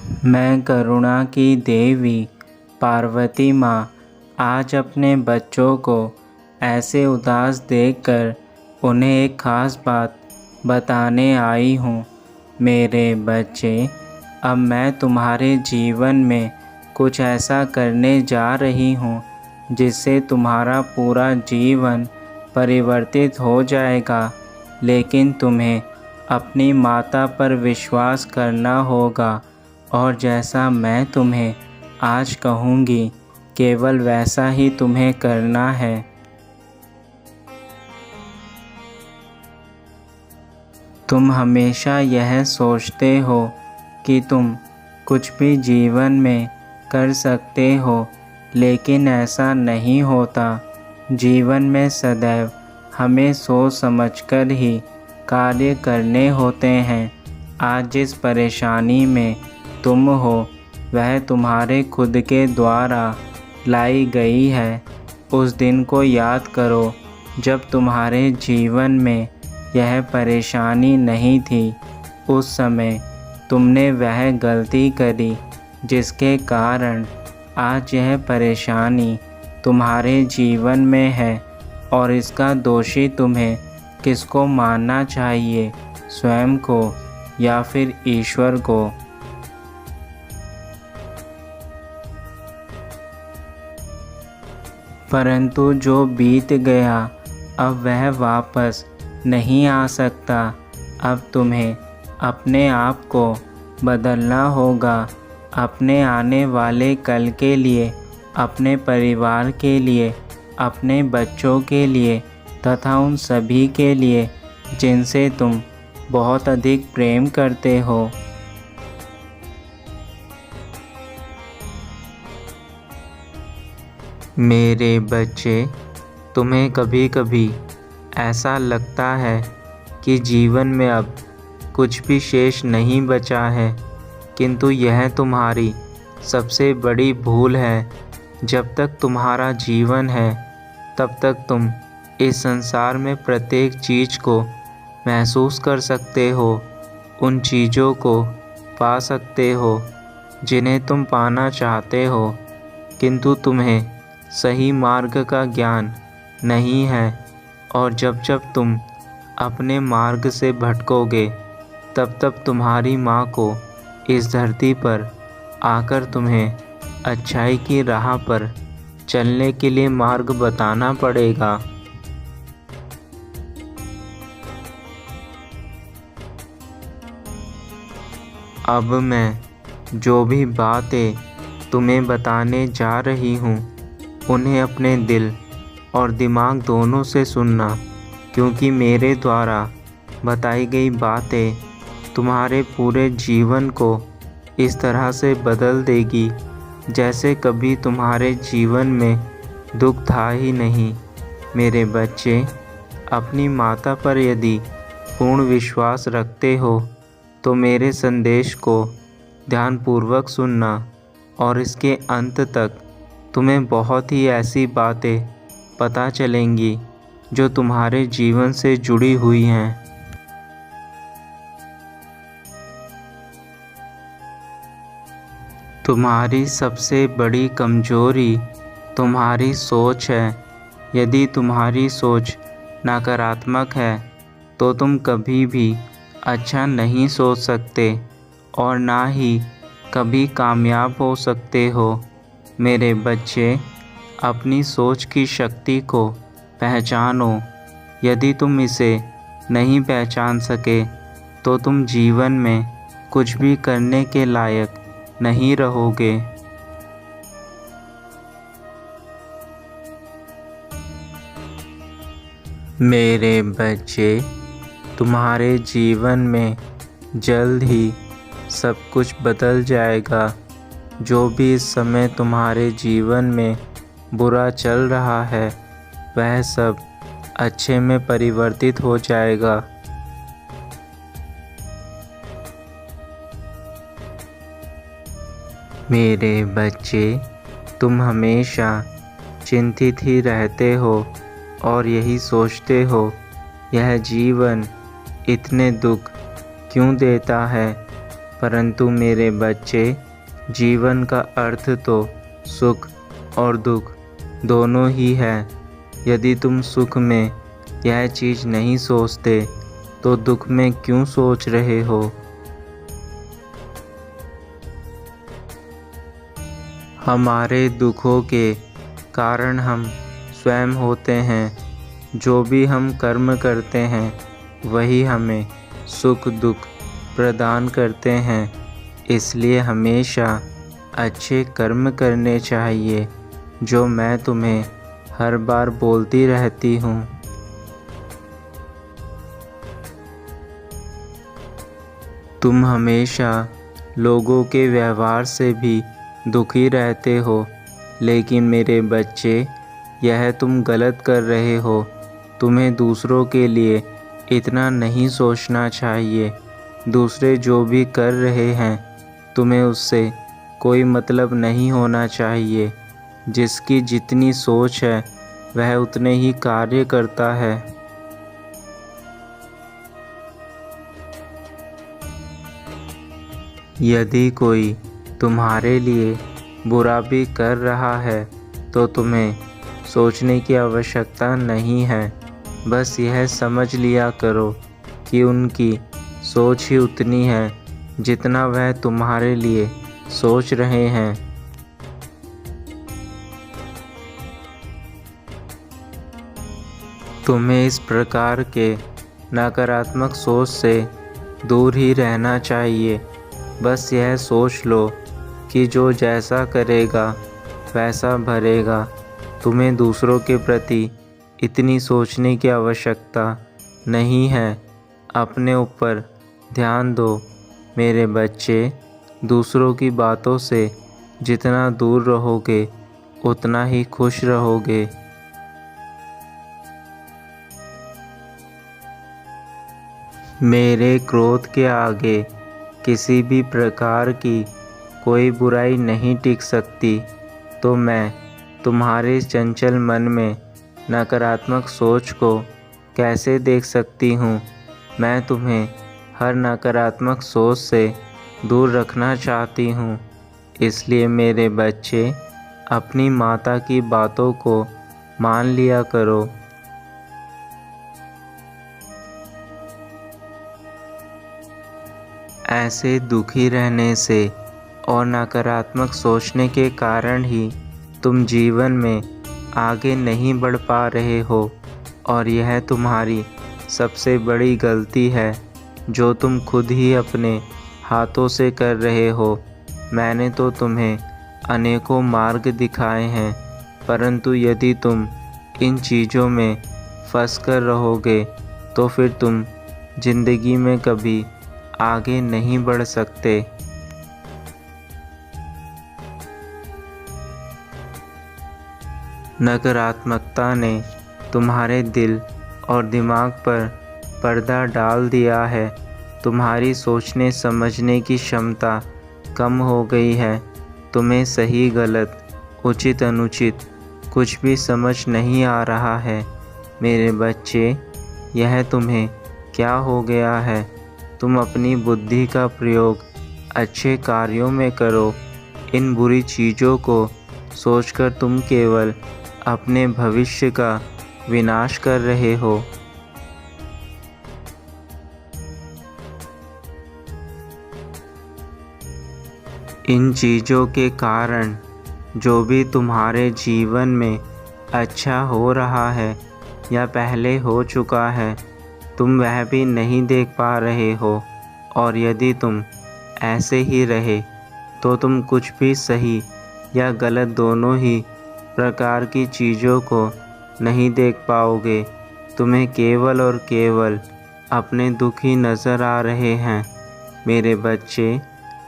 मैं करुणा की देवी पार्वती माँ आज अपने बच्चों को ऐसे उदास देखकर उन्हें एक ख़ास बात बताने आई हूँ। मेरे बच्चे, अब मैं तुम्हारे जीवन में कुछ ऐसा करने जा रही हूँ जिससे तुम्हारा पूरा जीवन परिवर्तित हो जाएगा। लेकिन तुम्हें अपनी माता पर विश्वास करना होगा और जैसा मैं तुम्हें आज कहूँगी केवल वैसा ही तुम्हें करना है। तुम हमेशा यह सोचते हो कि तुम कुछ भी जीवन में कर सकते हो, लेकिन ऐसा नहीं होता। जीवन में सदैव हमें सोच समझकर ही कार्य करने होते हैं। आज जिस परेशानी में तुम हो वह तुम्हारे खुद के द्वारा लाई गई है। उस दिन को याद करो जब तुम्हारे जीवन में यह परेशानी नहीं थी। उस समय तुमने वह गलती करी जिसके कारण आज यह परेशानी तुम्हारे जीवन में है। और इसका दोषी तुम्हें किसको मानना चाहिए, स्वयं को या फिर ईश्वर को? परंतु जो बीत गया अब वह वापस नहीं आ सकता। अब तुम्हें अपने आप को बदलना होगा, अपने आने वाले कल के लिए, अपने परिवार के लिए, अपने बच्चों के लिए तथा उन सभी के लिए जिनसे तुम बहुत अधिक प्रेम करते हो। मेरे बच्चे, तुम्हें कभी कभी ऐसा लगता है कि जीवन में अब कुछ भी शेष नहीं बचा है, किंतु यह तुम्हारी सबसे बड़ी भूल है। जब तक तुम्हारा जीवन है तब तक तुम इस संसार में प्रत्येक चीज़ को महसूस कर सकते हो, उन चीज़ों को पा सकते हो जिन्हें तुम पाना चाहते हो, किंतु तुम्हें सही मार्ग का ज्ञान नहीं है। और जब जब तुम अपने मार्ग से भटकोगे तब तब तुम्हारी माँ को इस धरती पर आकर तुम्हें अच्छाई की राह पर चलने के लिए मार्ग बताना पड़ेगा। अब मैं जो भी बातें तुम्हें बताने जा रही हूँ उन्हें अपने दिल और दिमाग दोनों से सुनना, क्योंकि मेरे द्वारा बताई गई बातें तुम्हारे पूरे जीवन को इस तरह से बदल देगी जैसे कभी तुम्हारे जीवन में दुख था ही नहीं। मेरे बच्चे, अपनी माता पर यदि पूर्ण विश्वास रखते हो तो मेरे संदेश को ध्यानपूर्वक सुनना और इसके अंत तक तुम्हें बहुत ही ऐसी बातें पता चलेंगी जो तुम्हारे जीवन से जुड़ी हुई हैं। तुम्हारी सबसे बड़ी कमजोरी तुम्हारी सोच है। यदि तुम्हारी सोच नकारात्मक है तो तुम कभी भी अच्छा नहीं सोच सकते और ना ही कभी कामयाब हो सकते हो। मेरे बच्चे, अपनी सोच की शक्ति को पहचानो। यदि तुम इसे नहीं पहचान सके तो तुम जीवन में कुछ भी करने के लायक नहीं रहोगे। मेरे बच्चे, तुम्हारे जीवन में जल्द ही सब कुछ बदल जाएगा। जो भी इस समय तुम्हारे जीवन में बुरा चल रहा है वह सब अच्छे में परिवर्तित हो जाएगा। मेरे बच्चे, तुम हमेशा चिंतित ही रहते हो और यही सोचते हो यह जीवन इतने दुख क्यों देता है। परंतु मेरे बच्चे, जीवन का अर्थ तो सुख और दुख दोनों ही है। यदि तुम सुख में यह चीज़ नहीं सोचते तो दुख में क्यों सोच रहे हो? हमारे दुखों के कारण हम स्वयं होते हैं। जो भी हम कर्म करते हैं वही हमें सुख दुख प्रदान करते हैं। इसलिए हमेशा अच्छे कर्म करने चाहिए, जो मैं तुम्हें हर बार बोलती रहती हूँ। तुम हमेशा लोगों के व्यवहार से भी दुखी रहते हो, लेकिन मेरे बच्चे, यह तुम गलत कर रहे हो। तुम्हें दूसरों के लिए इतना नहीं सोचना चाहिए। दूसरे जो भी कर रहे हैं तुम्हें उससे कोई मतलब नहीं होना चाहिए। जिसकी जितनी सोच है वह उतने ही कार्य करता है। यदि कोई तुम्हारे लिए बुरा भी कर रहा है तो तुम्हें सोचने की आवश्यकता नहीं है। बस यह समझ लिया करो कि उनकी सोच ही उतनी है जितना वह तुम्हारे लिए सोच रहे हैं। तुम्हें इस प्रकार के नकारात्मक सोच से दूर ही रहना चाहिए। बस यह सोच लो कि जो जैसा करेगा वैसा भरेगा। तुम्हें दूसरों के प्रति इतनी सोचने की आवश्यकता नहीं है। अपने ऊपर ध्यान दो मेरे बच्चे। दूसरों की बातों से जितना दूर रहोगे उतना ही खुश रहोगे। मेरे क्रोध के आगे किसी भी प्रकार की कोई बुराई नहीं टिक सकती। तो मैं तुम्हारे चंचल मन में नकारात्मक सोच को कैसे देख सकती हूँ? मैं तुम्हें हर नकारात्मक सोच से दूर रखना चाहती हूँ। इसलिए मेरे बच्चे, अपनी माता की बातों को मान लिया करो। ऐसे दुखी रहने से और नकारात्मक सोचने के कारण ही तुम जीवन में आगे नहीं बढ़ पा रहे हो, और यह तुम्हारी सबसे बड़ी गलती है जो तुम खुद ही अपने हाथों से कर रहे हो। मैंने तो तुम्हें अनेकों मार्ग दिखाए हैं, परंतु यदि तुम इन चीज़ों में फंस कर रहोगे तो फिर तुम जिंदगी में कभी आगे नहीं बढ़ सकते। नकारात्मकता ने तुम्हारे दिल और दिमाग पर पर्दा डाल दिया है। तुम्हारी सोचने समझने की क्षमता कम हो गई है। तुम्हें सही गलत, उचित अनुचित कुछ भी समझ नहीं आ रहा है। मेरे बच्चे, यह तुम्हें क्या हो गया है? तुम अपनी बुद्धि का प्रयोग अच्छे कार्यों में करो। इन बुरी चीज़ों को सोचकर तुम केवल अपने भविष्य का विनाश कर रहे हो। इन चीज़ों के कारण जो भी तुम्हारे जीवन में अच्छा हो रहा है या पहले हो चुका है, तुम वह भी नहीं देख पा रहे हो। और यदि तुम ऐसे ही रहे तो तुम कुछ भी सही या गलत दोनों ही प्रकार की चीज़ों को नहीं देख पाओगे। तुम्हें केवल और केवल अपने दुख ही नज़र आ रहे हैं। मेरे बच्चे,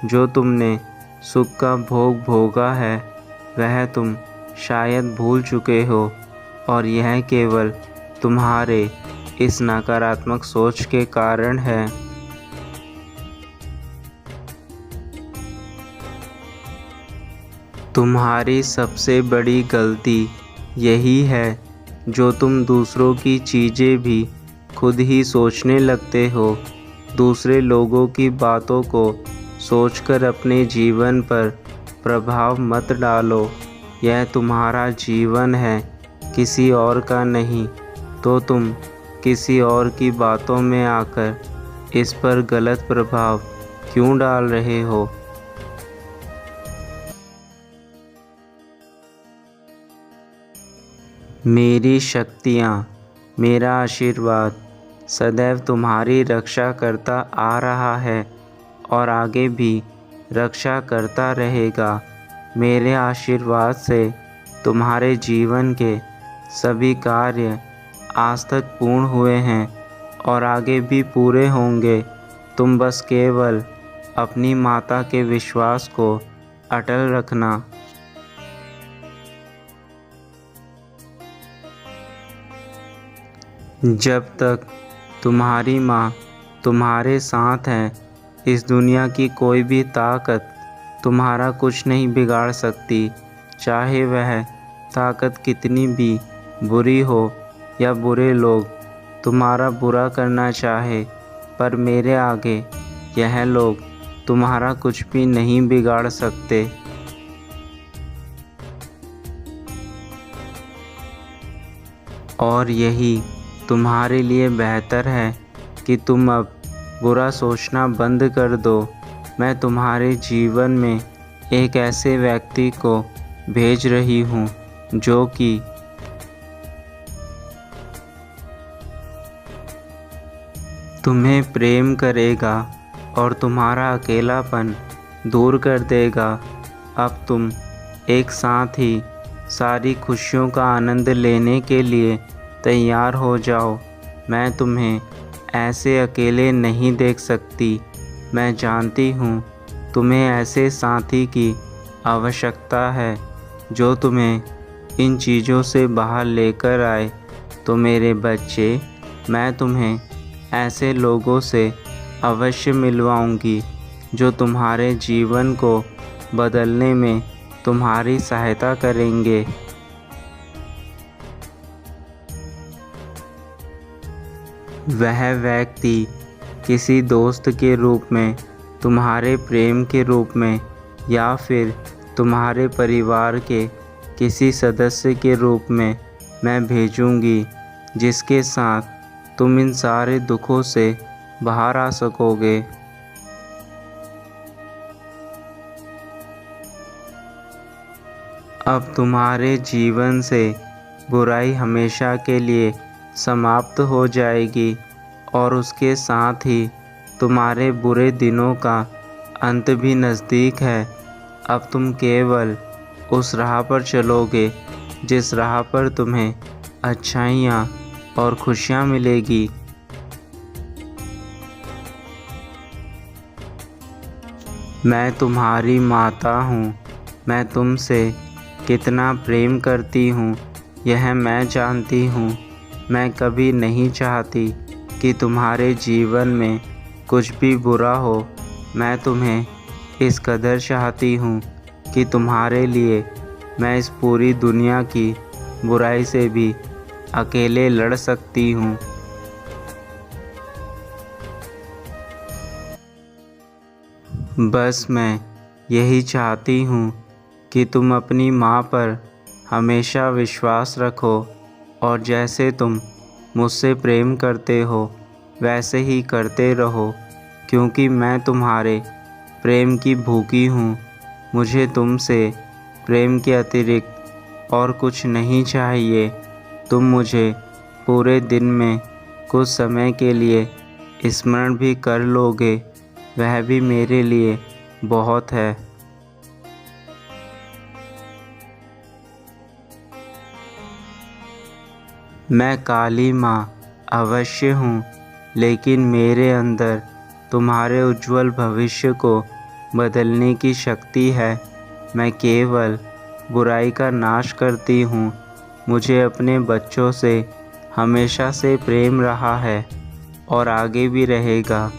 जो तुमने सुख का भोग भोगा है वह तुम शायद भूल चुके हो, और यह केवल तुम्हारे इस नकारात्मक सोच के कारण है। तुम्हारी सबसे बड़ी गलती यही है जो तुम दूसरों की चीज़ें भी खुद ही सोचने लगते हो। दूसरे लोगों की बातों को सोचकर अपने जीवन पर प्रभाव मत डालो। यह तुम्हारा जीवन है, किसी और का नहीं। तो तुम किसी और की बातों में आकर इस पर गलत प्रभाव क्यों डाल रहे हो? मेरी शक्तियाँ, मेरा आशीर्वाद सदैव तुम्हारी रक्षा करता आ रहा है और आगे भी रक्षा करता रहेगा। मेरे आशीर्वाद से तुम्हारे जीवन के सभी कार्य आज तक पूर्ण हुए हैं और आगे भी पूरे होंगे। तुम बस केवल अपनी माता के विश्वास को अटल रखना। जब तक तुम्हारी माँ तुम्हारे साथ है, इस दुनिया की कोई भी ताकत तुम्हारा कुछ नहीं बिगाड़ सकती। चाहे वह ताकत कितनी भी बुरी हो या बुरे लोग तुम्हारा बुरा करना चाहे, पर मेरे आगे यह लोग तुम्हारा कुछ भी नहीं बिगाड़ सकते। और यही तुम्हारे लिए बेहतर है कि तुम अब बुरा सोचना बंद कर दो। मैं तुम्हारे जीवन में एक ऐसे व्यक्ति को भेज रही हूँ जो कि तुम्हें प्रेम करेगा और तुम्हारा अकेलापन दूर कर देगा। अब तुम एक साथ ही सारी खुशियों का आनंद लेने के लिए तैयार हो जाओ। मैं तुम्हें ऐसे अकेले नहीं देख सकती। मैं जानती हूँ तुम्हें ऐसे साथी की आवश्यकता है जो तुम्हें इन चीज़ों से बाहर लेकर आए। तो मेरे बच्चे, मैं तुम्हें ऐसे लोगों से अवश्य मिलवाऊंगी जो तुम्हारे जीवन को बदलने में तुम्हारी सहायता करेंगे। वह व्यक्ति किसी दोस्त के रूप में, तुम्हारे प्रेम के रूप में, या फिर तुम्हारे परिवार के किसी सदस्य के रूप में मैं भेजूंगी, जिसके साथ तुम इन सारे दुखों से बाहर आ सकोगे। अब तुम्हारे जीवन से बुराई हमेशा के लिए समाप्त हो जाएगी और उसके साथ ही तुम्हारे बुरे दिनों का अंत भी नज़दीक है। अब तुम केवल उस राह पर चलोगे जिस राह पर तुम्हें अच्छाइयाँ और खुशियाँ मिलेगी। मैं तुम्हारी माता हूँ। मैं तुमसे कितना प्रेम करती हूँ यह मैं जानती हूँ। मैं कभी नहीं चाहती कि तुम्हारे जीवन में कुछ भी बुरा हो। मैं तुम्हें इस कदर चाहती हूँ कि तुम्हारे लिए मैं इस पूरी दुनिया की बुराई से भी अकेले लड़ सकती हूँ। बस मैं यही चाहती हूँ कि तुम अपनी माँ पर हमेशा विश्वास रखो और जैसे तुम मुझसे प्रेम करते हो वैसे ही करते रहो, क्योंकि मैं तुम्हारे प्रेम की भूखी हूँ। मुझे तुमसे प्रेम के अतिरिक्त और कुछ नहीं चाहिए। तुम मुझे पूरे दिन में कुछ समय के लिए स्मरण भी कर लोगे, वह भी मेरे लिए बहुत है। मैं काली माँ अवश्य हूँ, लेकिन मेरे अंदर तुम्हारे उज्जवल भविष्य को बदलने की शक्ति है। मैं केवल बुराई का नाश करती हूँ। मुझे अपने बच्चों से हमेशा से प्रेम रहा है और आगे भी रहेगा।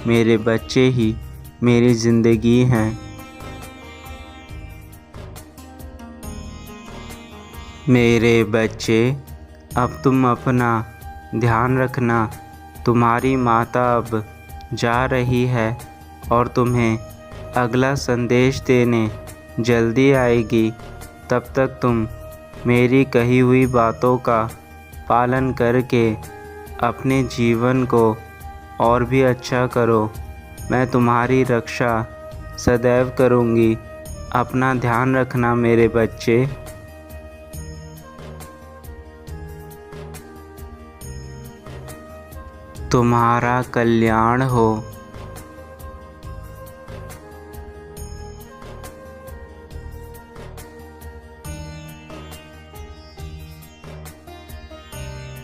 मेरे बच्चे ही मेरी ज़िंदगी हैं। मेरे बच्चे, अब तुम अपना ध्यान रखना। तुम्हारी माता अब जा रही है और तुम्हें अगला संदेश देने जल्दी आएगी। तब तक तुम मेरी कही हुई बातों का पालन करके अपने जीवन को और भी अच्छा करो। मैं तुम्हारी रक्षा सदैव करूँगी। अपना ध्यान रखना मेरे बच्चे। तुम्हारा कल्याण हो।